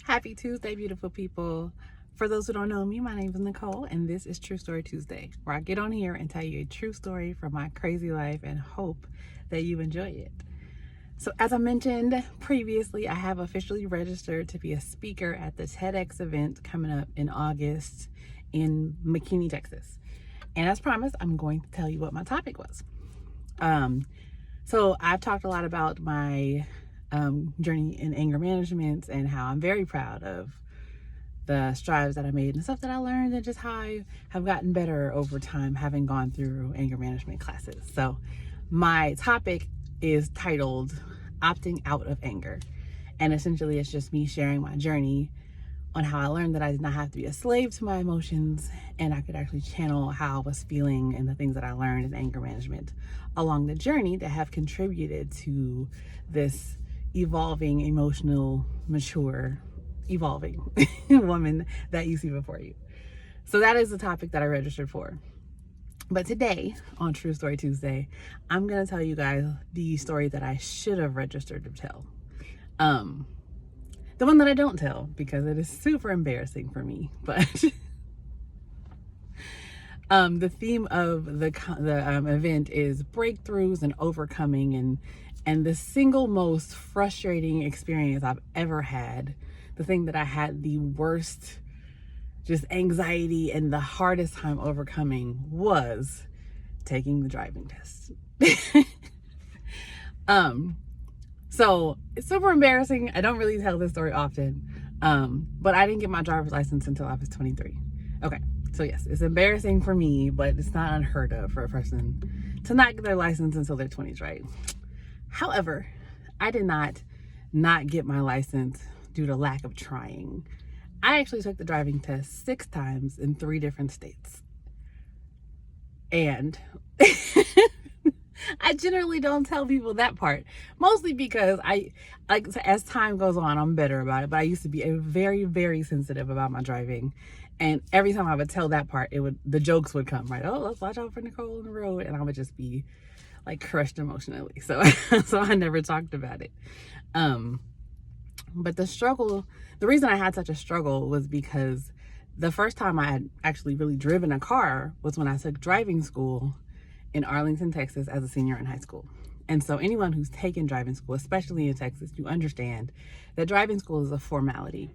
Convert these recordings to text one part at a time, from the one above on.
Happy Tuesday, beautiful people. For those who don't know me, my name is Nicole, and this is True Story Tuesday, where I get on here and tell you a true story from my crazy life and hope that you enjoy it. So as I mentioned previously, I have officially registered to be a speaker at the TEDx event coming up in August in McKinney, Texas. And as promised, I'm going to tell you what my topic was. So I've talked a lot about my journey in anger management and how I'm very proud of the strides that I made and stuff that I learned, and just how I have gotten better over time having gone through anger management classes. So my topic is titled Opting Out of Anger. And essentially it's just me sharing my journey on how I learned that I did not have to be a slave to my emotions, and I could actually channel how I was feeling and the things that I learned in anger management along the journey that have contributed to this evolving, emotional, mature, evolving woman that you see before you. So that is the topic that I registered for. But today on True Story Tuesday, I'm going to tell you guys the story that I should have registered to tell. The one that I don't tell because it is super embarrassing for me, but the theme of the event is breakthroughs and overcoming, and the single most frustrating experience I've ever had, the thing that I had the worst just anxiety and the hardest time overcoming, was taking the driving test. So it's super embarrassing. I don't really tell this story often, but I didn't get my driver's license until I was 23. Okay, so yes, it's embarrassing for me, but it's not unheard of for a person to not get their license until their 20s, right? However, I did not get my license due to lack of trying. I actually took the driving test 6 times in 3 different states. And I generally don't tell people that part, mostly because as time goes on, I'm better about it. But I used to be very, very sensitive about my driving. And every time I would tell that part, the jokes would come, right? Oh, let's watch out for Nicole on the road. And I would just be like crushed emotionally. So I never talked about it. But the reason I had such a struggle was because the first time I had actually really driven a car was when I took driving school in Arlington, Texas as a senior in high school. And so anyone who's taken driving school, especially in Texas, you understand that driving school is a formality.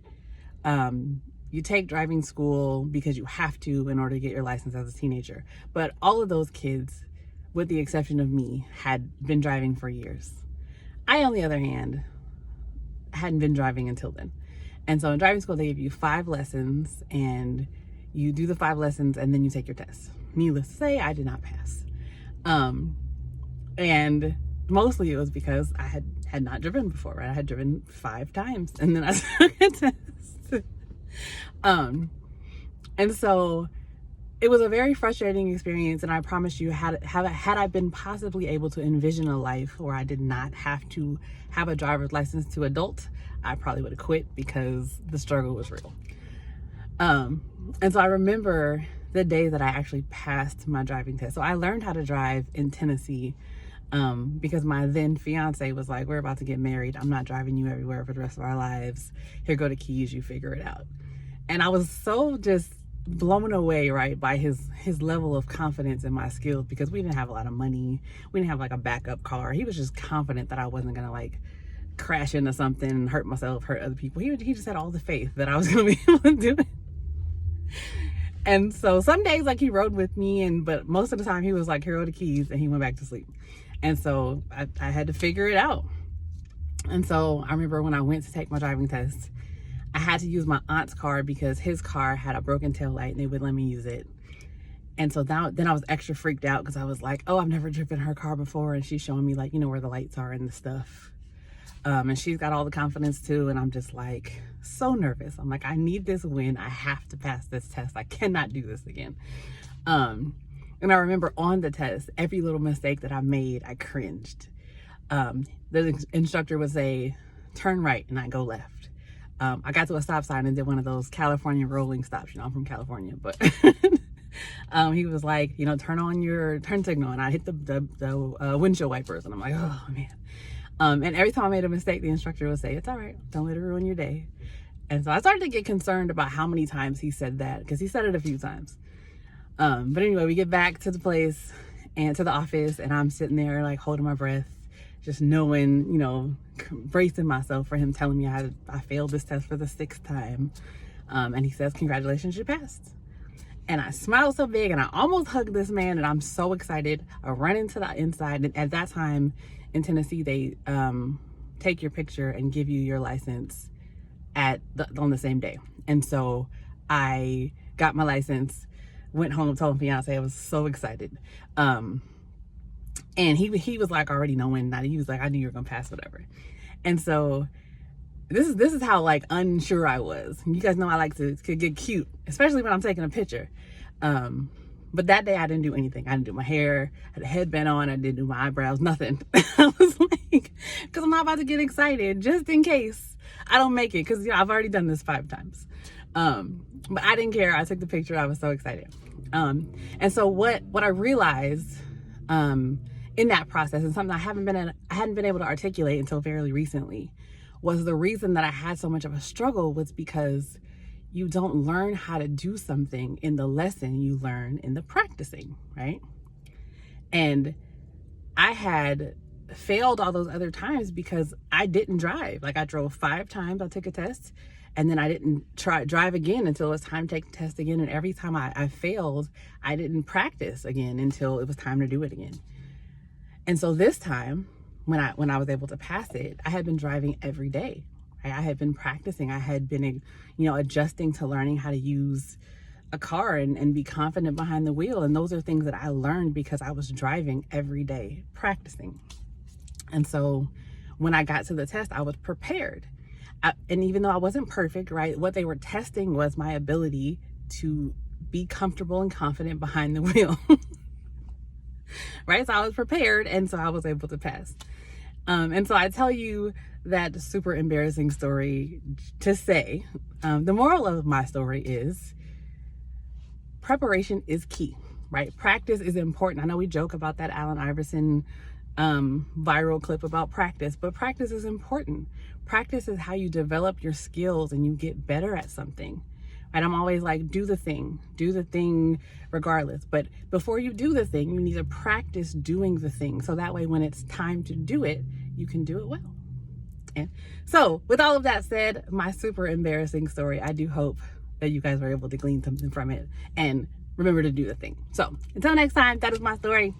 You take driving school because you have to in order to get your license as a teenager. But all of those kids, with the exception of me, had been driving for years. I, on the other hand, hadn't been driving until then. And so in driving school, they give you 5 lessons, and you do the 5 lessons and then you take your test. Needless to say, I did not pass. And mostly it was because I had not driven before, right? I had driven 5 times and then I took a test. And so it was a very frustrating experience, and I promise you, had I been possibly able to envision a life where I did not have to have a driver's license to adult, I probably would have quit because the struggle was real. And so I remember the day that I actually passed my driving test. So I learned how to drive in Tennessee because my then fiance was like, we're about to get married. I'm not driving you everywhere for the rest of our lives. Here go the keys, you figure it out. And I was so just blown away, right, by his level of confidence in my skills, because we didn't have a lot of money. We didn't have like a backup car. He was just confident that I wasn't gonna like crash into something and hurt myself, hurt other people. He just had all the faith that I was gonna be able to do it. And so some days like he rode with me, but most of the time he was like, here are the keys, and he went back to sleep. And so I had to figure it out. And so I remember when I went to take my driving test, I had to use my aunt's car because his car had a broken tail light and they wouldn't let me use it. And so then I was extra freaked out because I was like, oh, I've never driven her car before, and she's showing me like, where the lights are and the stuff. And she's got all the confidence too, and I'm just like so nervous. I'm like, I need this win. I have to pass this test. I cannot do this again. And I remember on the test, every little mistake that I made, I cringed. The instructor would say, turn right, and I go left. I got to a stop sign and did one of those California rolling stops. I'm from California, but he was like, turn on your turn signal, and I hit the windshield wipers, and I'm like, oh man. And every time I made a mistake, the instructor would say, it's all right, don't let it ruin your day. And so I started to get concerned about how many times he said that, because he said it a few times. But anyway, we get back to the place and to the office, and I'm sitting there like holding my breath, just knowing, you know, bracing myself for him telling me I failed this test for the 6th time. And he says, "Congratulations, you passed." And I smiled so big and I almost hugged this man, and I'm so excited. I run into the inside, and at that time in Tennessee, they take your picture and give you your license on the same day. And so I got my license, went home, told my fiance I was so excited. And he was like already knowing that. He was like, "I knew you were gonna pass, whatever." And so this is how like unsure I was. You guys know I like to get cute, especially when I'm taking a picture. But that day I didn't do anything. I didn't do my hair, I had a headband on, I didn't do my eyebrows, nothing. I was like, because I'm not about to get excited just in case I don't make it, because, you know, I've already done this 5 times. But I didn't care. I took the picture. I was so excited. And so what I realized in that process, and something I hadn't been able to articulate until fairly recently, was the reason that I had so much of a struggle was because you don't learn how to do something in the lesson, you learn in the practicing, right? And I had failed all those other times because I didn't drive. Like, I drove 5 times, I took a test, and then I didn't drive again until it was time to take the test again. And every time I failed, I didn't practice again until it was time to do it again. And so this time, when I was able to pass it, I had been driving every day. Right? I had been practicing. I had been, you know, adjusting to learning how to use a car and be confident behind the wheel. And those are things that I learned because I was driving every day, practicing. And so when I got to the test, I was prepared. And even though I wasn't perfect, right, what they were testing was my ability to be comfortable and confident behind the wheel. Right? So I was prepared, and so I was able to pass. And so I tell you that super embarrassing story to say, the moral of my story is preparation is key, right? Practice is important. I know we joke about that Allen Iverson viral clip about practice, but practice is important. Practice is how you develop your skills and you get better at something. And I'm always like, do the thing regardless. But before you do the thing, you need to practice doing the thing. So that way, when it's time to do it, you can do it well. And so with all of that said, my super embarrassing story, I do hope that you guys were able to glean something from it and remember to do the thing. So until next time, that is my story.